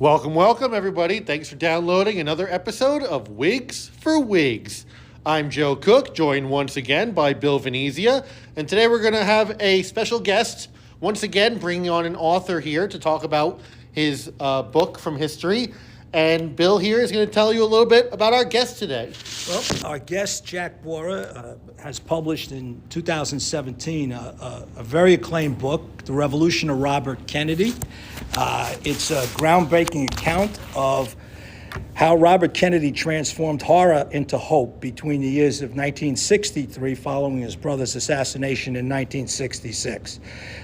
Welcome, welcome, everybody. Thanks for downloading another episode of Wigs for Wigs. I'm Joe Cook, joined once again by Bill Venezia, and today we're going to have a special guest, once again bringing on an author here to talk about his book from history. And Bill here is going to tell you a little bit about our guest today. Well, our guest, Jack Bohrer, has published in 2017 a very acclaimed book, The Revolution of Robert Kennedy. It's a groundbreaking account of how Robert Kennedy transformed horror into hope between the years of 1963 following his brother's assassination in 1966.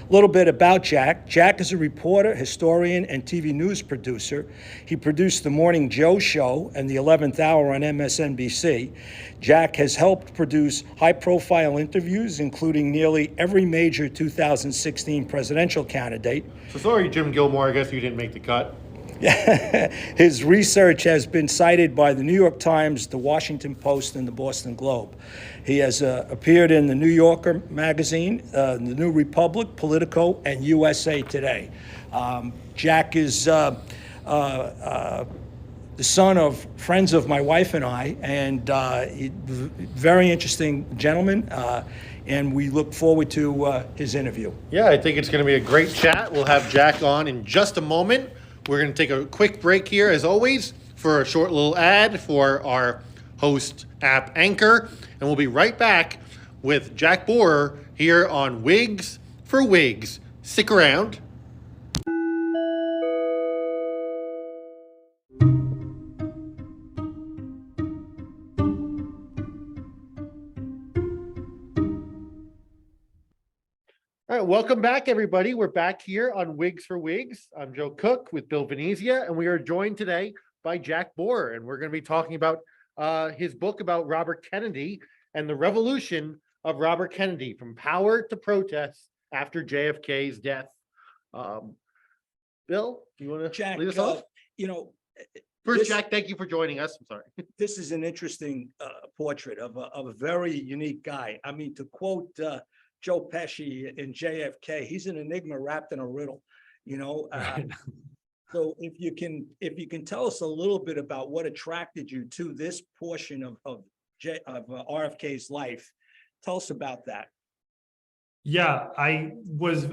A little bit about Jack. Jack is a reporter, historian, and TV news producer. He produced The Morning Joe Show and The 11th Hour on MSNBC. Jack has helped produce high-profile interviews, including nearly every major 2016 presidential candidate. So sorry, Jim Gilmore, I guess you didn't make the cut. His research has been cited by the New York Times, the Washington Post, and the Boston Globe. He has appeared in the New Yorker magazine, the New Republic, Politico, and USA Today. Jack is the son of friends of my wife and I, and very interesting gentleman, and we look forward to his interview. Yeah, I think it's going to be a great chat. We'll have Jack on in just a moment. We're going to take a quick break here, as always, for a short little ad for our host app Anchor, and we'll be right back with Jack Bohrer here on Wigs for Wigs. Stick around. All right, welcome back, everybody. We're back here on Wigs for Wigs. I'm Joe Cook with Bill Venezia, and we are joined today by Jack Bohrer, and we're going to be talking about his book about Robert Kennedy and the revolution of Robert Kennedy, from power to protest after JFK's death. Bill, you want to lead us off? First, Jack, thank you for joining us. I'm sorry. This is an interesting portrait of a very unique guy. I mean, to quote Joe Pesci in JFK, he's an enigma wrapped in a riddle, So if you can tell us a little bit about what attracted you to this portion of RFK's life, tell us about that. Yeah, I was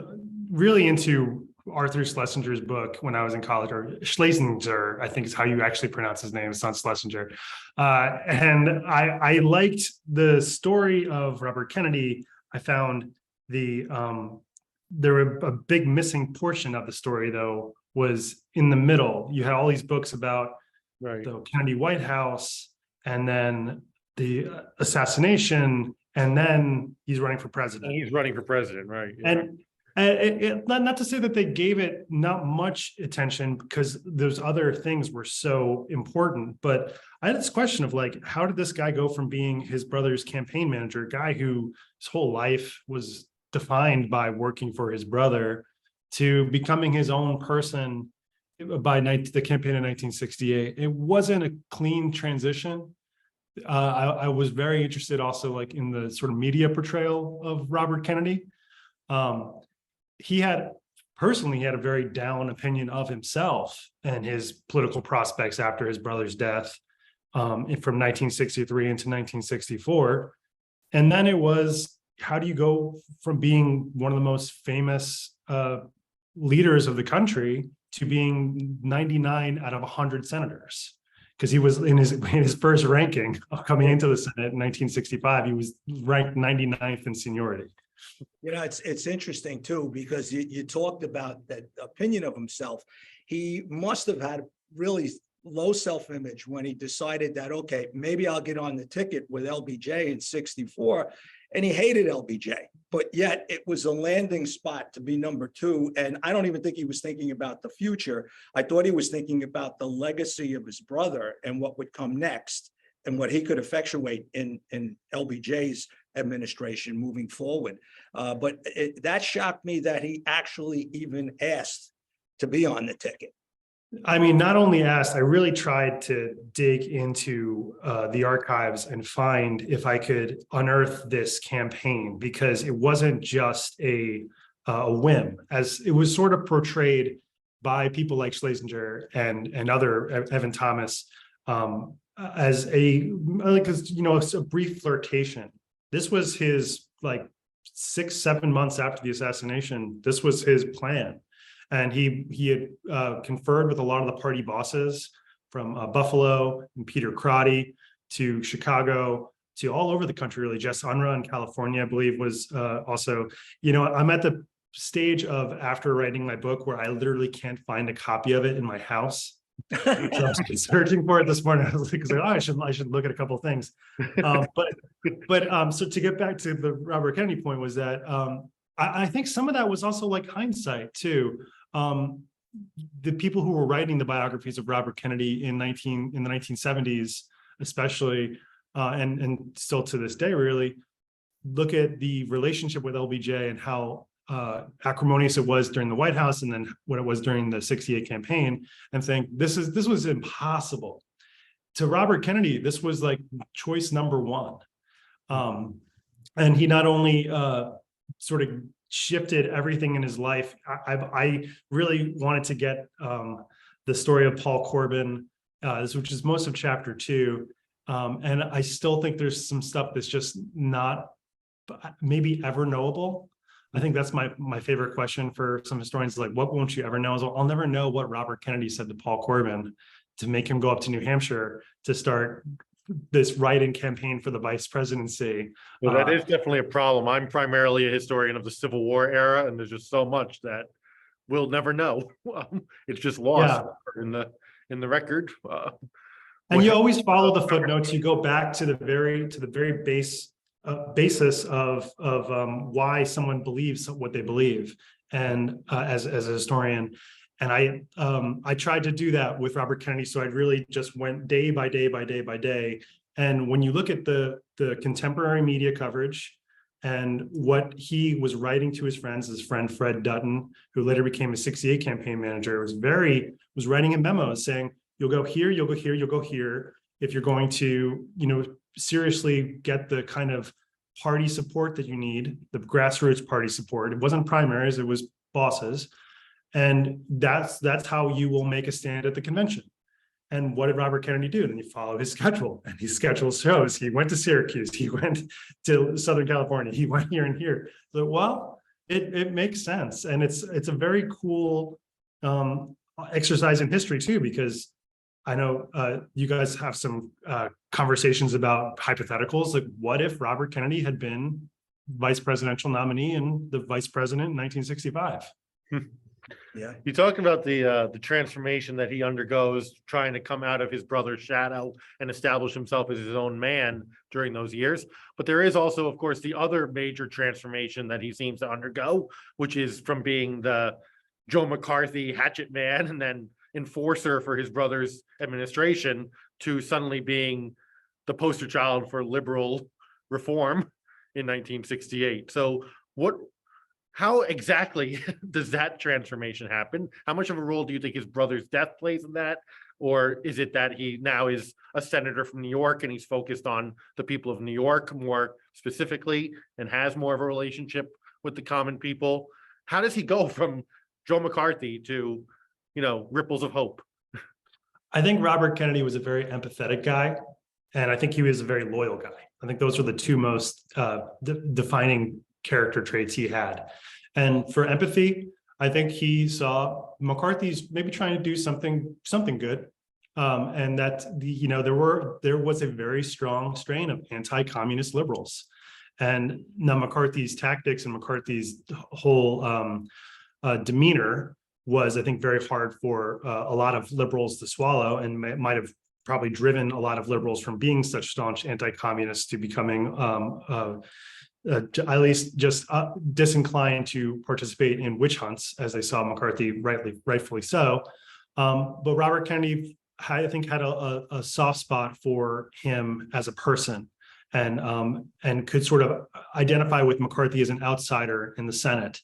really into Arthur Schlesinger's book when I was in college, or Schlesinger, I think is how you actually pronounce his name. It's not Schlesinger. And I liked the story of Robert Kennedy. I found there were a big missing portion of the story, though, was in the middle. You had all these books about the Kennedy White House, and then the assassination, and then he's running for president. Right? Yeah. And not to say that they gave it not much attention, because those other things were so important, but I had this question of, like, how did this guy go from being his brother's campaign manager, a guy who his whole life was defined by working for his brother, to becoming his own person by the campaign in 1968? It wasn't a clean transition. I was very interested also, like, in the sort of media portrayal of Robert Kennedy. He had a very down opinion of himself and his political prospects after his brother's death, from 1963 into 1964. And then it was, how do you go from being one of the most famous leaders of the country to being 99 out of 100 senators? Because he was in his first ranking coming into the Senate in 1965, he was ranked 99th in seniority. It's interesting too, because you talked about that opinion of himself. He must have had really low self-image when he decided that, okay, maybe I'll get on the ticket with LBJ in 64. And he hated LBJ, but yet it was a landing spot to be number two. And I don't even think he was thinking about the future. I thought he was thinking about the legacy of his brother and what would come next, and what he could effectuate in LBJ's administration moving forward. But that shocked me that he actually even asked to be on the ticket. I mean, not only asked, I really tried to dig into the archives and find if I could unearth this campaign, because it wasn't just a whim, as it was sort of portrayed by people like Schlesinger and other Evan Thomas as a, because, it's a brief flirtation. This was his, like, 6-7 months after the assassination. This was his plan. And he had conferred with a lot of the party bosses from Buffalo and Peter Crotty to Chicago to all over the country, really. Jess Unruh in California, I believe, was also, I'm at the stage of, after writing my book, where I literally can't find a copy of it in my house. So I was searching for it this morning. I was like, I should look at a couple of things. So to get back to the Robert Kennedy point, was that I think some of that was also like hindsight too. The people who were writing the biographies of Robert Kennedy in the 1970s, especially, and still to this day, really look at the relationship with LBJ and how acrimonious it was during the White House, and then what it was during the '68 campaign, and think this was impossible. To Robert Kennedy, this was like choice number one. And he not only sort of shifted everything in his life. I really wanted to get the story of Paul Corbin, which is most of chapter 2. And I still think there's some stuff that's just not maybe ever knowable. I think that's my favorite question for some historians, like, what won't you ever know? I'll never know what Robert Kennedy said to Paul Corbin to make him go up to New Hampshire to start this write-in campaign for the vice presidency. Well, that is definitely a problem. I'm primarily a historian of the Civil War era, and there's just so much that we'll never know. It's just lost in the record. And you always follow the footnotes. You go back to the very basis of why someone believes what they believe, and as a historian. And I tried to do that with Robert Kennedy. So I really just went day by day by day by day. And when you look at the contemporary media coverage and what he was writing to his friends, his friend Fred Dutton, who later became a '68 campaign manager, was writing him memos saying, you'll go here, you'll go here, you'll go here, if you're going to, seriously get the kind of party support that you need, the grassroots party support. It wasn't primaries, it was bosses. And that's how you will make a stand at the convention. And what did Robert Kennedy do? Then you follow his schedule, and his schedule shows he went to Syracuse, he went to Southern California, he went here and here. So, well, it makes sense. And it's a very cool exercise in history too, because I know you guys have some conversations about hypotheticals, like what if Robert Kennedy had been vice presidential nominee and the vice president in 1965? Yeah, you talked about the transformation that he undergoes trying to come out of his brother's shadow and establish himself as his own man during those years. But there is also, of course, the other major transformation that he seems to undergo, which is from being the Joe McCarthy hatchet man and then enforcer for his brother's administration to suddenly being the poster child for liberal reform in 1968. So how exactly does that transformation happen? How much of a role do you think his brother's death plays in that? Or is it that he now is a senator from New York and he's focused on the people of New York more specifically and has more of a relationship with the common people? How does he go from Joe McCarthy to, ripples of hope? I think Robert Kennedy was a very empathetic guy, and I think he was a very loyal guy. I think those are the two most defining character traits he had. And for empathy, I think he saw McCarthy's maybe trying to do something good, and that there was a very strong strain of anti-communist liberals, and now McCarthy's tactics and McCarthy's whole demeanor was, I think, very hard for a lot of liberals to swallow, and might have probably driven a lot of liberals from being such staunch anti-communists to becoming at least just disinclined to participate in witch hunts, as they saw McCarthy rightfully so. But Robert Kennedy, I think, had a soft spot for him as a person, and could sort of identify with McCarthy as an outsider in the Senate.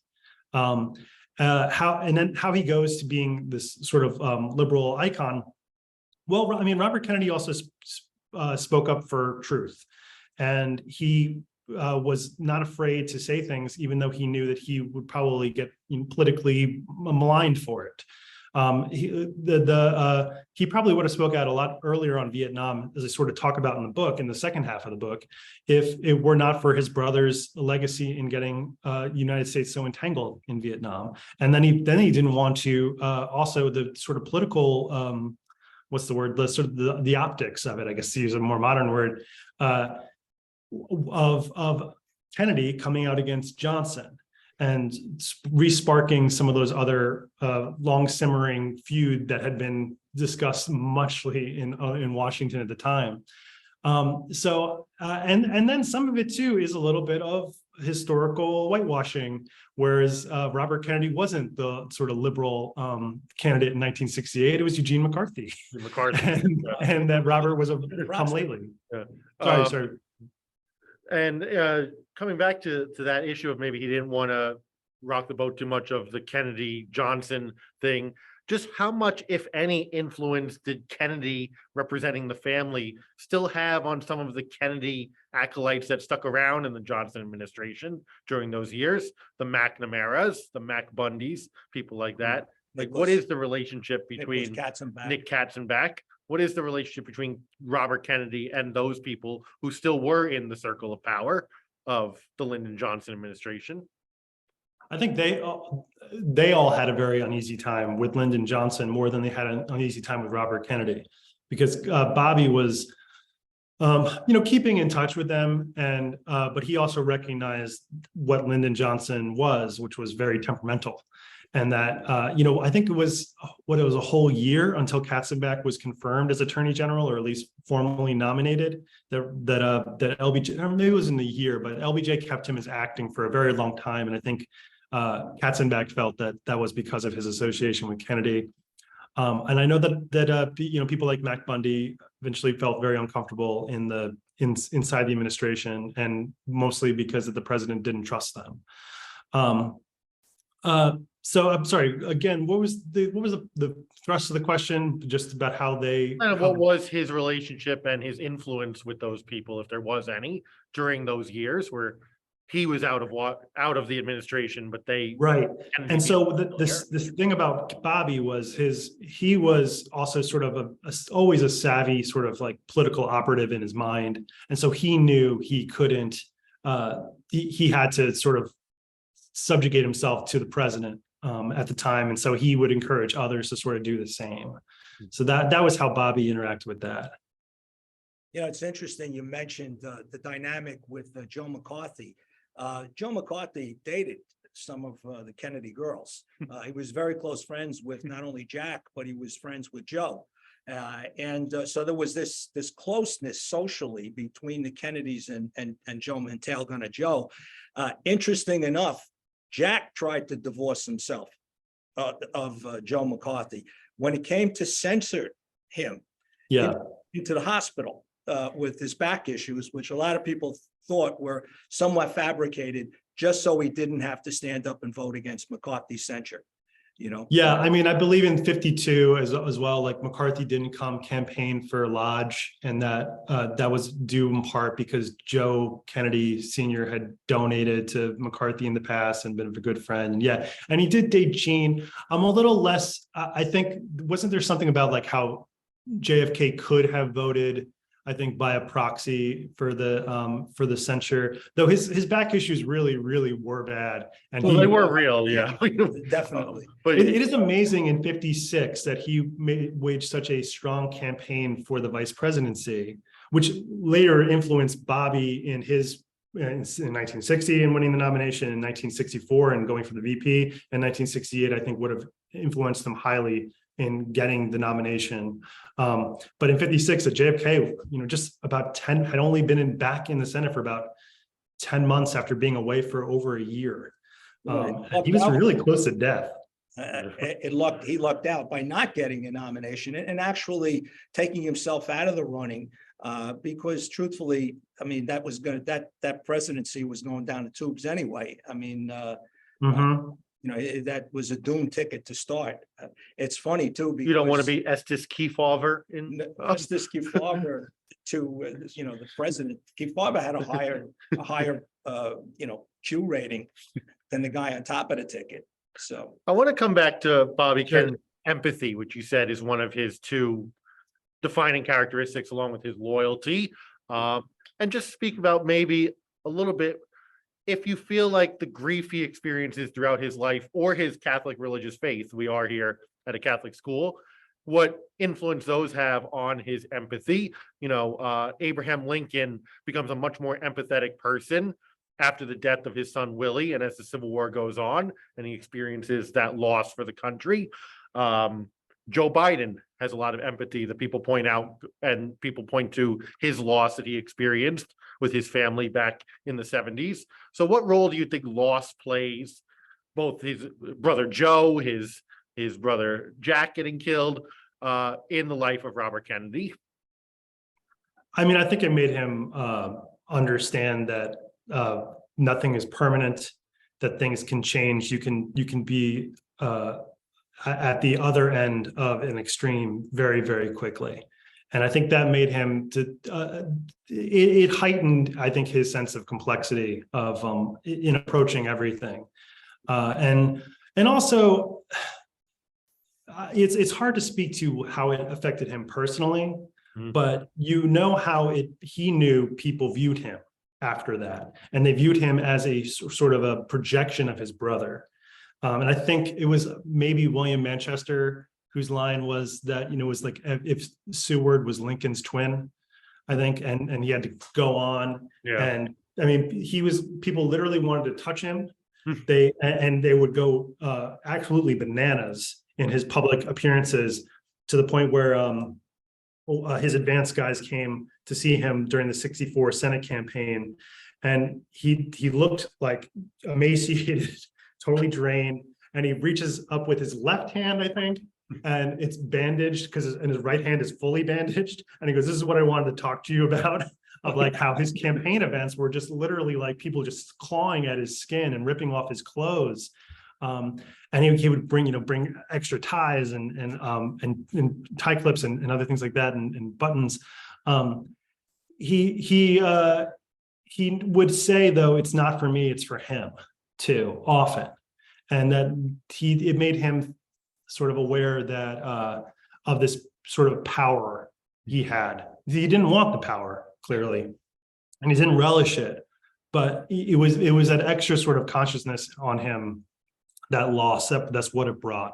How he goes to being this sort of liberal icon. Well, I mean, Robert Kennedy also spoke up for truth, and he was not afraid to say things, even though he knew that he would probably get politically maligned for it. He probably would have spoke out a lot earlier on Vietnam, as I sort of talk about in the book, in the second half of the book, if it were not for his brother's legacy in getting United States so entangled in Vietnam. And then he didn't want to also the sort of political what's the word, the sort of the optics of it, I guess to use a more modern word, of Kennedy coming out against Johnson and re-sparking some of those other long simmering feud that had been discussed muchly in Washington at the time. And then some of it too is a little bit of historical whitewashing, whereas Robert Kennedy wasn't the sort of liberal candidate in 1968. It was Eugene McCarthy. And that Robert was a come lately. Yeah. Sorry. And coming back to that issue of maybe he didn't want to rock the boat too much of the Kennedy Johnson thing, just how much, if any, influence did Kennedy representing the family still have on some of the Kennedy acolytes that stuck around in the Johnson administration during those years? The McNamaras, the Mac Bundys, people like that. Like, what is the relationship between Nick Katzenbach? What is the relationship between Robert Kennedy and those people who still were in the circle of power of the Lyndon Johnson administration? I think they all had a very uneasy time with Lyndon Johnson more than they had an uneasy time with Robert Kennedy, because Bobby was, keeping in touch with them, and but he also recognized what Lyndon Johnson was, which was very temperamental, and that I think it was a whole year until Katzenbach was confirmed as Attorney General, or at least formally nominated. That LBJ, maybe it was in the year, but LBJ kept him as acting for a very long time, and I think Katzenbach felt that was because of his association with Kennedy. And I know that people like Mac Bundy eventually felt very uncomfortable inside the administration, and mostly because the president didn't trust them. So I'm sorry. Again, what was the thrust of the question? Just about how they. What was his relationship and his influence with those people, if there was any, during those years where he was out of the administration, but they right. And so this thing about Bobby was he was also sort of always a savvy sort of like political operative in his mind, and so he knew he couldn't. He had to sort of subjugate himself to the president at the time, and so he would encourage others to sort of do the same. So that was how Bobby interacted with that. Yeah, it's interesting you mentioned the dynamic with Joe McCarthy. Joe McCarthy dated some of the Kennedy girls. He was very close friends with not only Jack, but he was friends with Joe. So there was this closeness socially between the Kennedys and Joe and Tail Gunner Joe. Interesting enough, Jack tried to divorce himself of Joe McCarthy. When it came to censor him into the hospital with his back issues, which a lot of people thought were somewhat fabricated, just so he didn't have to stand up and vote against McCarthy's censure. Yeah, I mean, I believe in 52 as well, like McCarthy didn't come campaign for Lodge, and that was due in part because Joe Kennedy Sr. had donated to McCarthy in the past and been a good friend. And he did date Jean. I'm a little less, I think, wasn't there something about like how JFK could have voted, I think, by a proxy for the censure, though his back issues really were bad, and they were real, definitely. But it is amazing in 56 that he waged such a strong campaign for the vice presidency, which later influenced Bobby in 1960 and winning the nomination, in 1964 and going for the VP, and 1968 I think would have influenced him highly in getting the nomination. But in 56 at JFK, just about 10 had only been back in the Senate for about 10 months after being away for over a year. He was really close to death. He lucked out by not getting a nomination and actually taking himself out of the running, because truthfully, I mean, that presidency was going down the tubes anyway. I mean, that was a doomed ticket to start. It's funny too, because you don't want to be Estes Kefauver in Estes Kefauver to the president. Kefauver had a higher Q rating than the guy on top of the ticket. So I want to come back to Bobby empathy, which you said is one of his two defining characteristics, along with his loyalty. And just speak about maybe a little bit, if you feel like the grief he experiences throughout his life or his Catholic religious faith, we are here at a Catholic school, what influence those have on his empathy. Abraham Lincoln becomes a much more empathetic person after the death of his son Willie, and as the Civil War goes on and he experiences that loss for the country. Joe Biden has a lot of empathy that people point out, and people point to his loss that he experienced with his family back in the 70s. So what role do you think loss plays, both his brother Joe, his brother Jack getting killed, in the life of Robert Kennedy? I mean, I think it made him understand that nothing is permanent, that things can change. You can be at the other end of an extreme very, very quickly. And I think that made him it heightened, I think, his sense of complexity of in approaching everything. And also, it's hard to speak to how it affected him personally, but how he knew people viewed him after that, and they viewed him as a sort of a projection of his brother. And I think it was maybe William Manchester whose line was that, was like if Seward was Lincoln's twin, I think, and he had to go on. Yeah. And I mean, people literally wanted to touch him. They would go absolutely bananas in his public appearances, to the point where his advance guys came to see him during the '64 Senate campaign, and he looked like emaciated, totally drained, and he reaches up with his left hand, I think, and it's bandaged and his right hand is fully bandaged, and he goes, "This is what I wanted to talk to you about." Of like how his campaign events were just literally like people just clawing at his skin and ripping off his clothes. And he would bring extra ties and tie clips and other things like that, and buttons. He would say, though, "It's not for me, it's for him," too, often. And that it made him sort of aware that of this sort of power he had. He didn't want the power, clearly, and he didn't relish it, but it was that extra sort of consciousness on him, that loss, that's what it brought.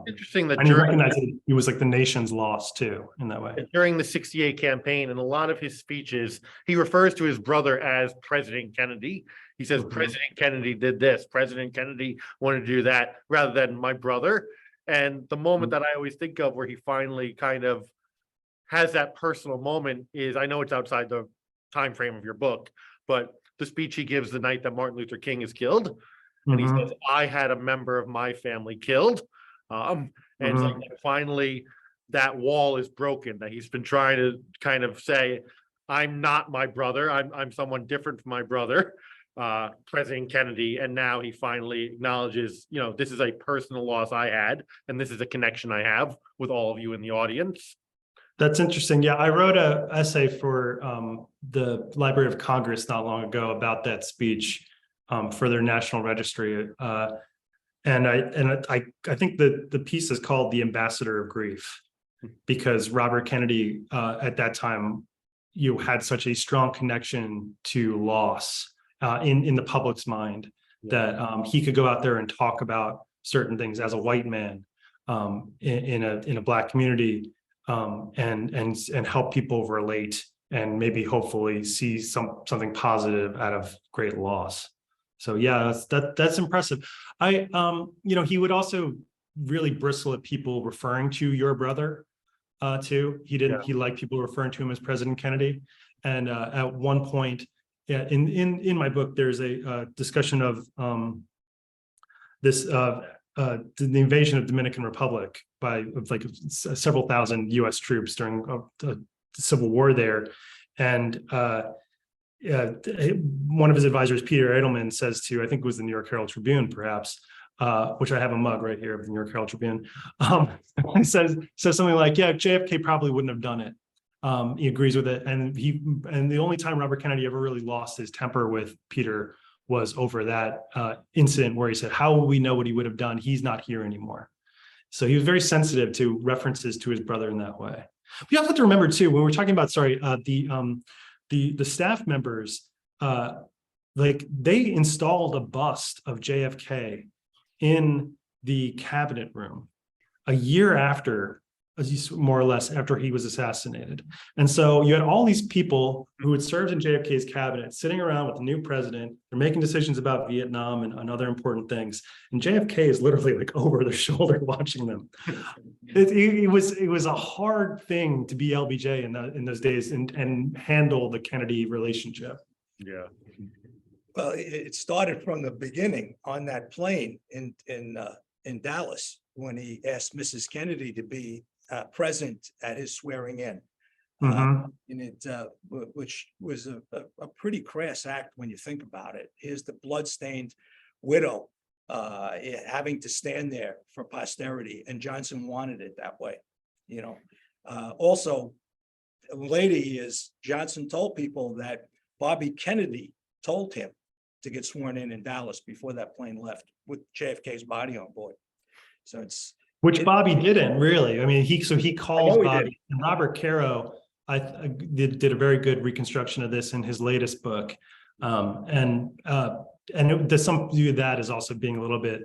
Interesting that, and he recognized that he was like the nation's loss too, in that way. During the '68 campaign, in a lot of his speeches, he refers to his brother as President Kennedy. He says, President Kennedy did this, President Kennedy wanted to do that, rather than my brother. And the moment that I always think of where he finally kind of has that personal moment is, I know it's outside the time frame of your book, but the speech he gives the night that Martin Luther King is killed. And he says, "I had a member of my family killed." And it's like finally that wall is broken, that he's been trying to kind of say, "I'm not my brother. I'm someone different from my brother, President Kennedy." And now he finally acknowledges, this is a personal loss I had, and this is a connection I have with all of you in the audience. That's interesting. Yeah, I wrote an essay for the Library of Congress not long ago about that speech for their National Registry. And I think that the piece is called "The Ambassador of Grief," because Robert Kennedy at that time, had such a strong connection to loss in the public's mind, that he could go out there and talk about certain things as a white man in a Black community, and help people relate and maybe hopefully see something positive out of great loss. So yeah, that's impressive. He would also really bristle at people referring to your brother too. He liked people referring to him as President Kennedy. And at one point, in my book, there's a discussion of the invasion of Dominican Republic by like several thousand U.S. troops during the Civil War there. And one of his advisors, Peter Edelman, says to, I think it was the New York Herald Tribune, perhaps, which I have a mug right here of the New York Herald Tribune, he says something like, "Yeah, JFK probably wouldn't have done it." He agrees with it, and the only time Robert Kennedy ever really lost his temper with Peter was over that incident where he said, "How will we know what he would have done? He's not here anymore." So he was very sensitive to references to his brother in that way. We also have to remember too, when we're talking about, the staff members, like they installed a bust of JFK in the cabinet room a year after, more or less, after he was assassinated. And so you had all these people who had served in JFK's cabinet sitting around with the new president. They're making decisions about Vietnam and other important things. And JFK is literally like over their shoulder watching them. It was a hard thing to be LBJ in those days and handle the Kennedy relationship. Yeah. Well, it started from the beginning on that plane in Dallas when he asked Mrs. Kennedy to be present at his swearing in. And it, which was a pretty crass act when you think about it. Here's the bloodstained widow having to stand there for posterity, and Johnson wanted it that way. You know, also, the lady is Johnson told people that Bobby Kennedy told him to get sworn in Dallas before that plane left with JFK's body on board. So it's which Bobby didn't really. I mean, he calls Bobby, and Robert Caro did a very good reconstruction of this in his latest book. And there's some view of that as also being a little bit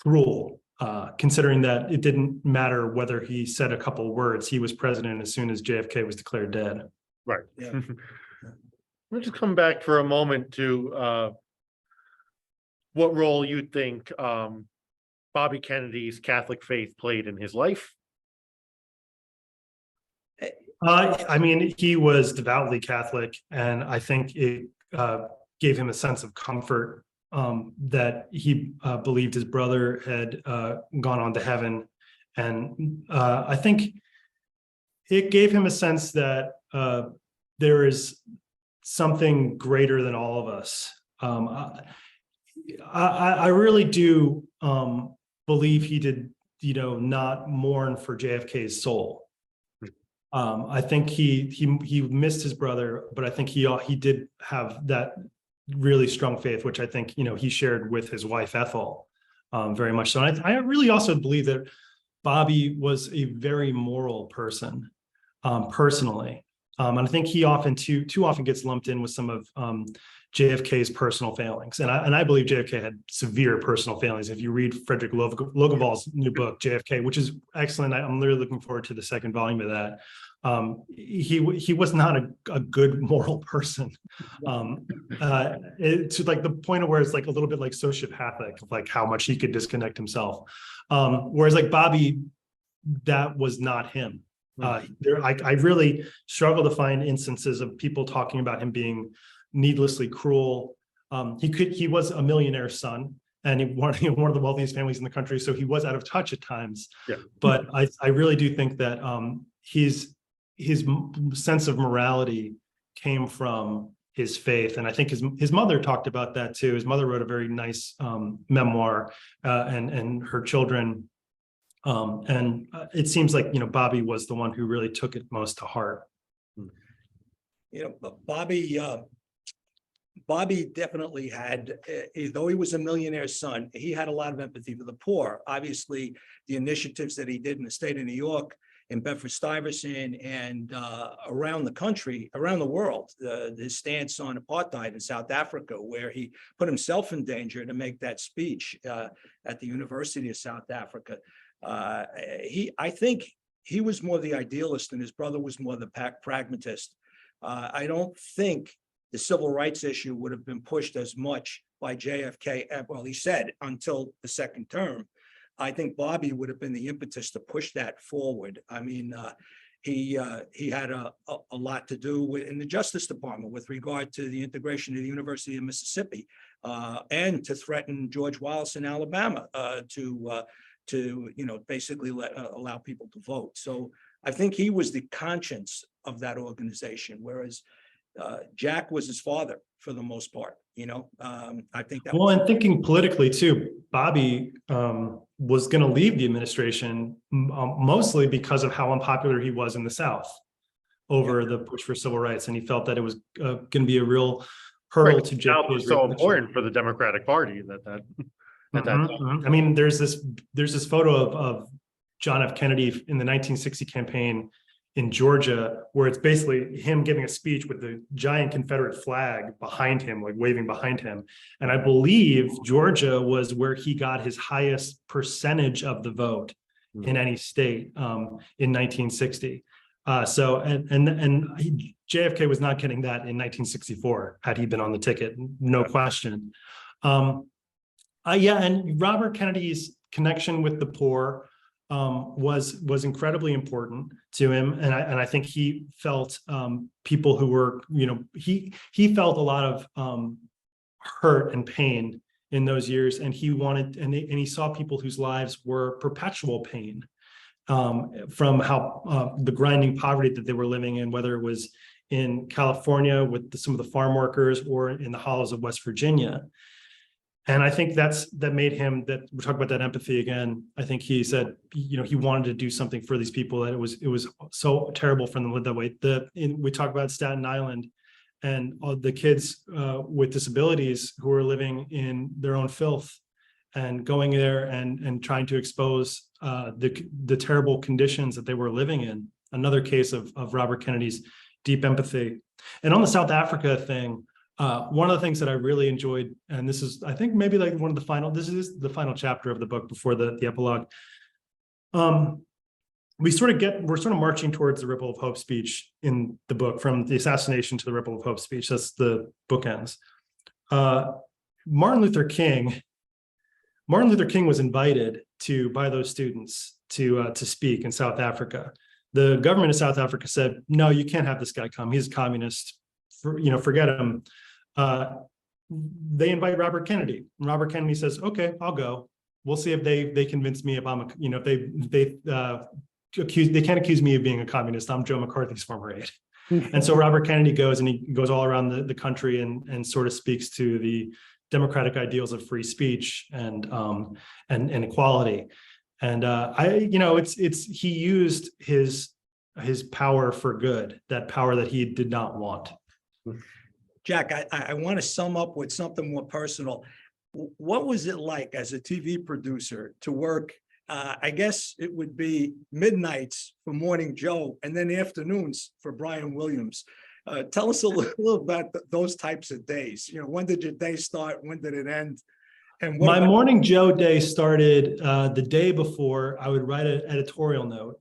cruel, considering that it didn't matter whether he said a couple of words. He was president as soon as JFK was declared dead. Right. Yeah. Let's just come back for a moment to what role you think Bobby Kennedy's Catholic faith played in his life. I mean, he was devoutly Catholic, and I think it gave him a sense of comfort that he believed his brother had gone on to heaven. And I think it gave him a sense that there is something greater than all of us. I really do believe he did, not mourn for JFK's soul. I think he missed his brother, but I think he did have that really strong faith, which I think he shared with his wife Ethel very much so. And I really also believe that Bobby was a very moral person, personally. And I think he often too often gets lumped in with some of JFK's personal failings. And I believe JFK had severe personal failings. If you read Frederick Logevall's new book, JFK, which is excellent, I'm really looking forward to the second volume of that. He was not a good moral person. To like the point of where it's like a little bit like sociopathic, of like how much he could disconnect himself. Whereas like Bobby, that was not him. I really struggle to find instances of people talking about him being needlessly cruel. He was a millionaire's son, and one of the wealthiest families in the country, so he was out of touch at times. Yeah. But I really do think that his sense of morality came from his faith, and I think his mother talked about that too. His mother wrote a very nice memoir, and her children. And it seems like Bobby was the one who really took it most to heart. Bobby definitely had, though he was a millionaire's son, he had a lot of empathy for the poor. Obviously, the initiatives that he did in the state of New York, in Bedford-Stuyvesant, and around the country, around the world, his stance on apartheid in South Africa, where he put himself in danger to make that speech at the University of South Africa. I think he was more the idealist, and his brother was more the pragmatist. I don't think the civil rights issue would have been pushed as much by JFK. Well, he said until the second term. I think Bobby would have been the impetus to push that forward. I mean, he had a lot to do in the Justice Department with regard to the integration of the University of Mississippi, and to threaten George Wallace in Alabama to basically allow people to vote. So I think he was the conscience of that organization, whereas Jack was his father for the most part. I think that. Well, and thinking politically too, Bobby was going to leave the administration mostly because of how unpopular he was in the South over the push for civil rights, and he felt that it was going to be a real hurdle to South was so important for the Democratic Party that. at that time. I mean, there's this photo of John F. Kennedy in the 1960 campaign in Georgia, where it's basically him giving a speech with the giant Confederate flag behind him, like waving behind him. And I believe Georgia was where he got his highest percentage of the vote in any state in 1960. JFK was not getting that in 1964 had he been on the ticket, no question. And Robert Kennedy's connection with the poor was incredibly important to him, and I think he felt people who were, he felt a lot of hurt and pain in those years, and he wanted, and he saw people whose lives were perpetual pain from how the grinding poverty that they were living in, whether it was in California with some of the farm workers or in the hollows of West Virginia. And I think that made him, that we talk about that empathy again. I think he said, he wanted to do something for these people, that it was so terrible for them to live that way. We talk about Staten Island and all the kids with disabilities who are living in their own filth and going there and trying to expose the terrible conditions that they were living in. Another case of Robert Kennedy's deep empathy. And on the South Africa thing, one of the things that I really enjoyed, and this is, I think, maybe like this is the final chapter of the book before the epilogue. We're sort of marching towards the Ripple of Hope speech in the book, from the assassination to the Ripple of Hope speech. That's the bookends. Martin Luther King was invited by those students to speak in South Africa. The government of South Africa said, no, you can't have this guy come. He's a communist. Forget him. They invite Robert Kennedy. And Robert Kennedy says, okay, I'll go. We'll see if they convince me if I'm they can't accuse me of being a communist. I'm Joe McCarthy's former aide. And so Robert Kennedy goes, and he goes all around the country and sort of speaks to the democratic ideals of free speech and equality. And he used his power for good, that power that he did not want. Jack, I want to sum up with something more personal. What was it like as a TV producer to work, I guess it would be midnights for Morning Joe and then afternoons for Brian Williams? Tell us a little about those types of days. When did your day start? When did it end? And my Morning Joe day started the day before. I would write an editorial note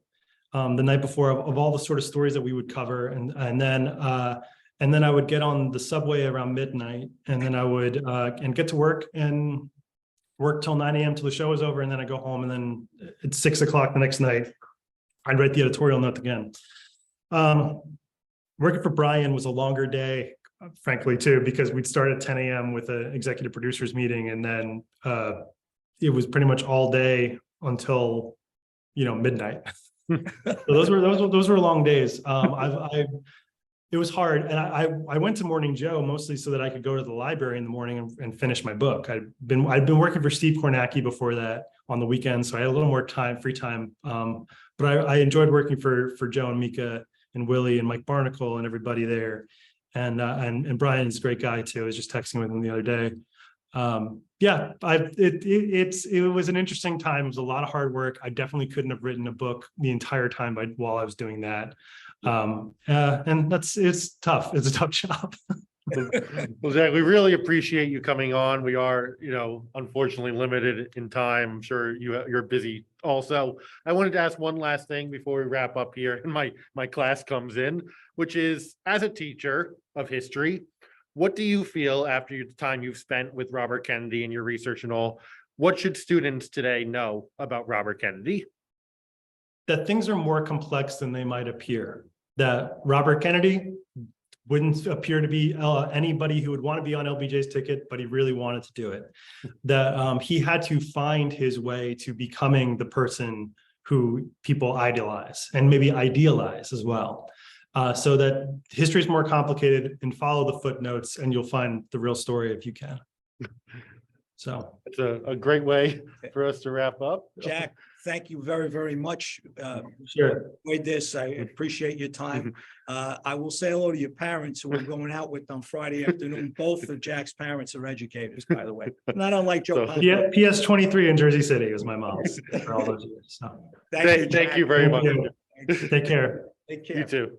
the night before of all the sort of stories that we would cover, and then I would get on the subway around midnight, and then I would and get to work and work till 9 a.m. till the show was over, and then I go home, and then at 6 o'clock the next night, I'd write the editorial note again. Working for Brian was a longer day, frankly, too, because we'd start at 10 a.m. with an executive producers meeting, and then it was pretty much all day until midnight. So those were long days. It was hard, and I went to Morning Joe mostly so that I could go to the library in the morning and finish my book. I'd been working for Steve Kornacki before that on the weekends, so I had a little more free time. But I enjoyed working for Joe and Mika and Willie and Mike Barnacle and everybody there, and Brian's a great guy too. I was just texting with him the other day. It was an interesting time. It was a lot of hard work. I definitely couldn't have written a book the entire time while I was doing that. And it's tough. It's a tough job. Well, Jack, we really appreciate you coming on. We are, unfortunately limited in time. I'm sure you're busy also. I wanted to ask one last thing before we wrap up here, and my class comes in, which is, as a teacher of history, what do you feel after the time you've spent with Robert Kennedy and your research and all, what should students today know about Robert Kennedy? That things are more complex than they might appear. That Robert Kennedy wouldn't appear to be anybody who would want to be on LBJ's ticket, but he really wanted to do it. That he had to find his way to becoming the person who people idolize and maybe idealize as well. So that history is more complicated, and follow the footnotes and you'll find the real story if you can. So It's a great way for us to wrap up. Jack, thank you very, very much. sure. With this, I appreciate your time. I will say hello to your parents who we're going out with on Friday afternoon. Both of Jack's parents are educators, by the way. Not unlike Joe. So- Pompeo. Yeah, PS 23 in Jersey City was my mom's for all those years. So Thank Jack. you very much. Thank you. Take care. Take care. You too.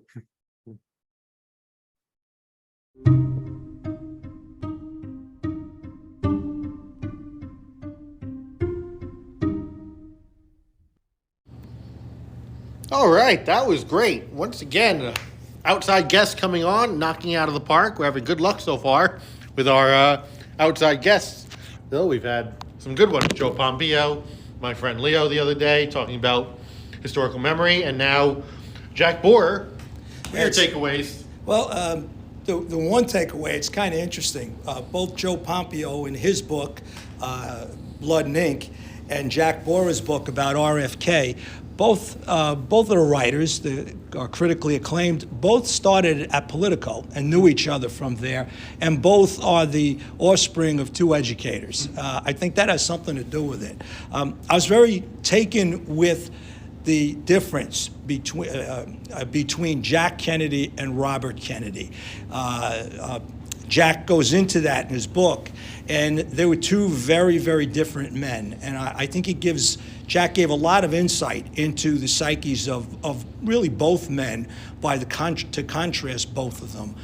All right, that was great. Once again, outside guests coming on, knocking out of the park. We're having good luck so far with our outside guests. Though we've had some good ones. Joe Pompeo, my friend Leo the other day, talking about historical memory, and now Jack Bohrer. What are your Yes. takeaways? Well, the one takeaway, it's kind of interesting. Both Joe Pompeo in his book, Blood and Ink, and Jack Bohrer's book about RFK, both of the writers that are critically acclaimed, both started at Politico and knew each other from there, and both are the offspring of two educators. I think that has something to do with it. I was very taken with the difference between Jack Kennedy and Robert Kennedy. Jack goes into that in his book, and they were two very, very different men. And I think Jack gave a lot of insight into the psyches of really both men to contrast both of them.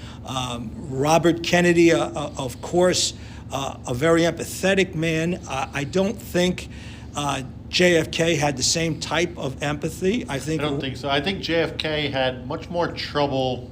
Robert Kennedy, of course, a very empathetic man. I don't think JFK had the same type of empathy. I don't think so. I think JFK had much more trouble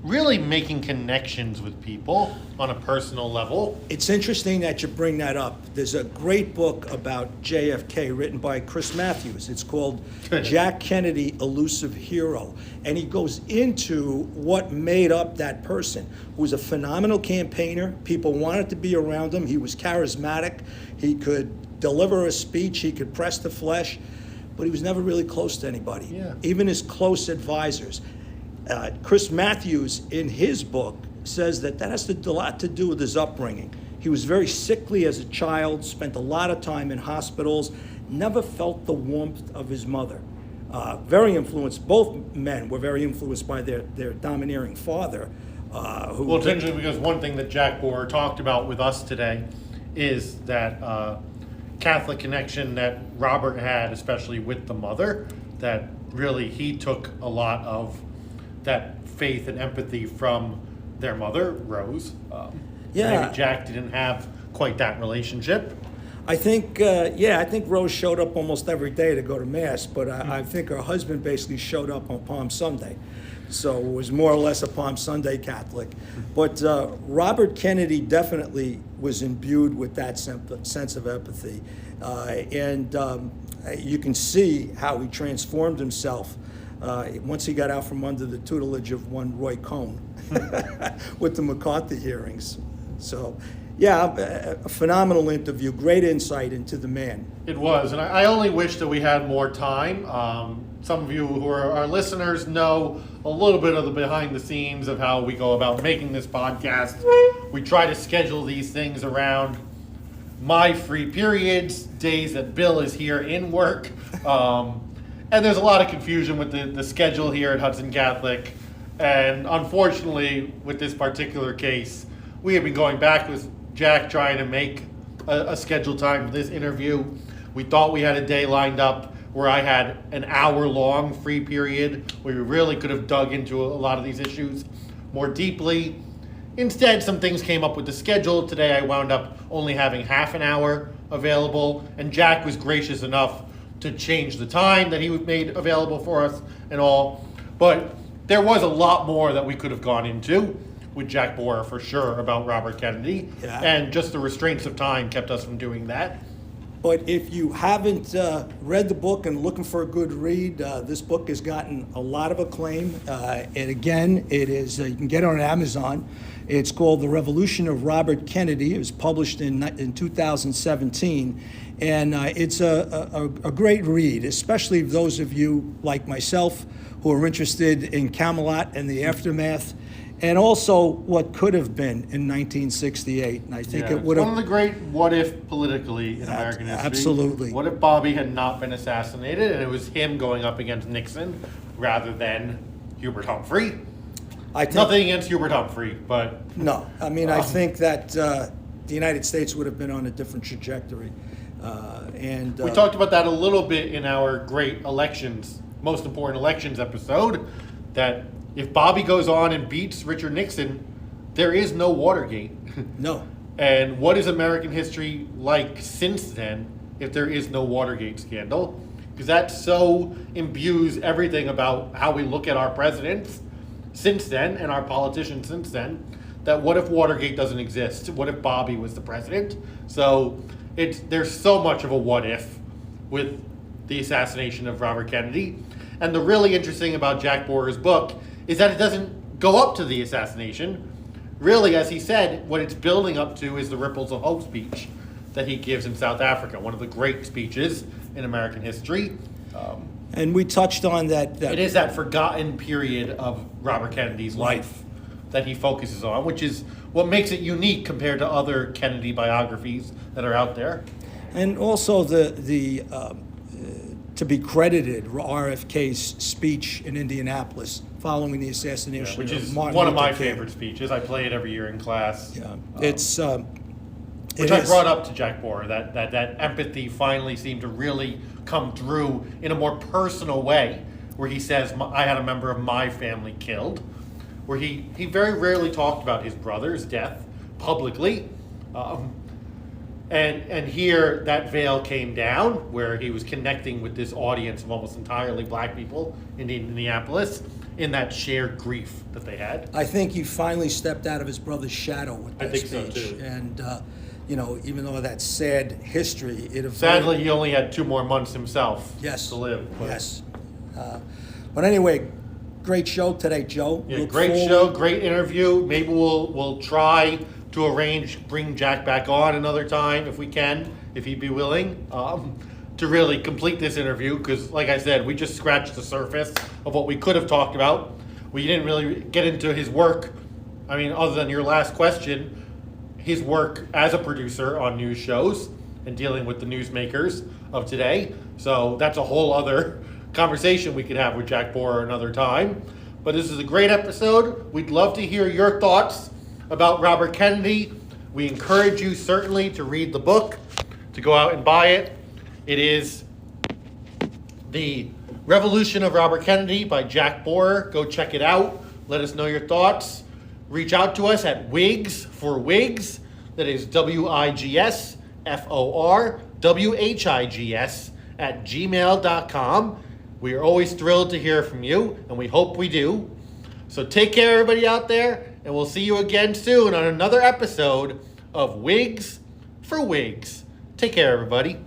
really making connections with people on a personal level. It's interesting that you bring that up. There's a great book about JFK written by Chris Matthews. It's called Jack Kennedy, Elusive Hero. And he goes into what made up that person, who was a phenomenal campaigner. People wanted to be around him. He was charismatic. He could deliver a speech. He could press the flesh. But he was never really close to anybody, even his close advisors. Chris Matthews, in his book, says that has a lot to do with his upbringing. He was very sickly as a child, spent a lot of time in hospitals, never felt the warmth of his mother. Very influenced, both men were very influenced by their domineering father. Well, it's interesting because one thing that Jack Bohrer talked about with us today is that Catholic connection that Robert had, especially with the mother, that really he took a lot of that faith and empathy from their mother, Rose. Maybe Jack didn't have quite that relationship. I think Rose showed up almost every day to go to Mass, but I think her husband basically showed up on Palm Sunday. So it was more or less a Palm Sunday Catholic. But Robert Kennedy definitely was imbued with that sense of empathy. And you can see how he transformed himself once he got out from under the tutelage of one Roy Cohn with the McCarthy hearings. So, a phenomenal interview, great insight into the man. It was, and I only wish that we had more time. Some of you who are our listeners know a little bit of the behind the scenes of how we go about making this podcast. We try to schedule these things around my free periods, days that Bill is here in work. And there's a lot of confusion with the schedule here at Hudson Catholic. And unfortunately, with this particular case, we have been going back with Jack trying to make a scheduled time for this interview. We thought we had a day lined up where I had an hour-long free period where we really could have dug into a lot of these issues more deeply. Instead, some things came up with the schedule. Today, I wound up only having half an hour available, and Jack was gracious enough to change the time that he made available for us and all. But there was a lot more that we could have gone into with Jack Bohrer for sure about Robert Kennedy. And just the restraints of time kept us from doing that. But if you haven't read the book and looking for a good read, this book has gotten a lot of acclaim. And again, it is you can get it on Amazon. It's called The Revolution of Robert Kennedy. It was published in 2017. And it's a great read, especially those of you like myself who are interested in Camelot and the aftermath. and also what could have been in 1968. And I think Yeah, it would it's one of have. the great what if politically in American history. Absolutely. What if Bobby had not been assassinated and it was him going up against Nixon rather than Hubert Humphrey? I think, Nothing against Hubert Humphrey, but No, I mean, I think that the United States would have been on a different trajectory. we talked about that a little bit in our great elections, most important elections episode, that if Bobby goes on and beats Richard Nixon, there is no Watergate. No. And what is American history like since then if there is no Watergate scandal? Because that so imbues everything about how we look at our presidents since then and our politicians since then, that what if Watergate doesn't exist? What if Bobby was the president? So there's so much of a what if with the assassination of Robert Kennedy. And the really interesting about Jack Bohrer's book is that it doesn't go up to the assassination. Really, as he said, what it's building up to is the Ripples of Hope speech that he gives in South Africa, one of the great speeches in American history. And we touched on that. It is that forgotten period of Robert Kennedy's life that he focuses on, which is what makes it unique compared to other Kennedy biographies that are out there. And also the to be credited, RFK's speech in Indianapolis following the assassination Which is of Martin one of my Luther King. favorite speeches. I play it every year in class. Yeah, Which I brought up to Jack Bohrer, that empathy finally seemed to really come through in a more personal way, where he says, I had a member of my family killed, where he very rarely talked about his brother's death publicly. And here that veil came down, where he was connecting with this audience of almost entirely black people in Indianapolis in that shared grief that they had. I think he finally stepped out of his brother's shadow with that I think speech. so too. And even though that's sad history, it Sadly, he only had 2 more months himself Yes. to live. But Yes. But anyway, great show today, Joe. Yeah, Look great forward- show, great interview. Maybe we'll try to bring Jack back on another time if we can, if he'd be willing, to really complete this interview. Because, like I said, we just scratched the surface of what we could have talked about. We didn't really get into his work. I mean, other than your last question, his work as a producer on news shows and dealing with the newsmakers of today. So that's a whole other conversation we could have with Jack Bohrer another time. But this is a great episode. We'd love to hear your thoughts about Robert Kennedy. We encourage you certainly to read the book, to go out and buy it. It is The Revolution of Robert Kennedy by Jack Bohrer. Go check it out. Let us know your thoughts. Reach out to us at Wigs for Wigs. That is WIGSFORWHIGS at gmail.com. We are always thrilled to hear from you, and we hope we do. So take care, everybody out there, and we'll see you again soon on another episode of Wigs for Wigs. Take care, everybody.